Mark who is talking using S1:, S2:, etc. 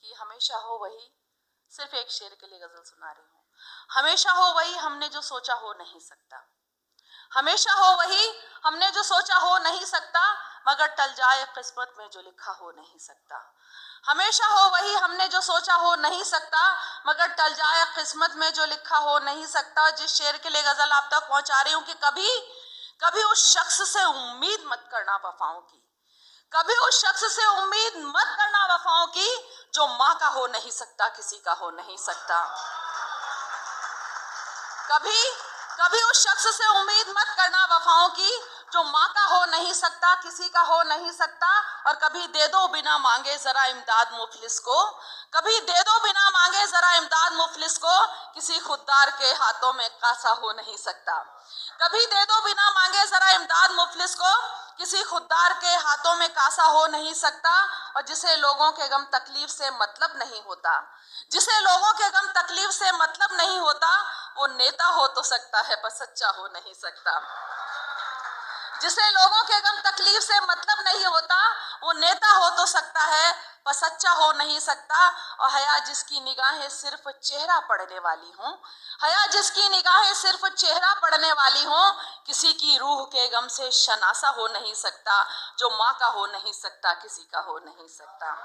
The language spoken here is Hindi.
S1: कि हमेशा हो वही, सिर्फ एक शेर के लिए गजल सुना रही हूँ। हमेशा हो वही हमने जो सोचा हो नहीं सकता, हमेशा हो वही हमने जो सोचा हो नहीं सकता, मगर टल जाए किस्मत में जो लिखा हो नहीं सकता। हमेशा हो वही हमने जो सोचा हो नहीं सकता, मगर टल जाए किस्मत में जो लिखा हो नहीं सकता। जिस शेर के लिए गजल आप तक पहुंचा रही हूँ कि कभी कभी उस शख्स से उम्मीद मत करना वफाओं की, कभी उस शख्स से उम्मीद मत करना वफाओं की, जो माँ का हो नहीं सकता किसी का हो नहीं सकता। कभी कभी उस शख्स से उम्मीद मत करना वफाओं की, जो माँ का हो नहीं सकता किसी का हो नहीं सकता। और कभी दे दो बिना मांगे जरा इमदाद मुफलिस को, कभी दे दो बिना मांगे जरा इमदाद मुफलिस को, किसी खुददार के हाथों में कासा हो नहीं सकता। कभी दे दो बिना मांगे जरा इमदाद मुफलिस को, किसी खुददार के हाथों में कासा हो नहीं सकता। और जिसे लोगों के गम तकलीफ से मतलब नहीं होता, जिसे लोगों के गम तकलीफ से मतलब नहीं होता, वो नेता हो तो सकता है पर सच्चा हो नहीं सकता। जिसे लोगों के गम तकलीफ से मतलब नहीं होता, वो नेता हो तो सकता है पर सच्चा हो नहीं सकता। और हया जिसकी निगाहें सिर्फ चेहरा पढ़ने वाली हों, हया जिसकी निगाहें सिर्फ चेहरा पढ़ने वाली हों, किसी की रूह के गम से शनासा हो नहीं सकता, जो माँ का हो नहीं सकता किसी का हो नहीं सकता।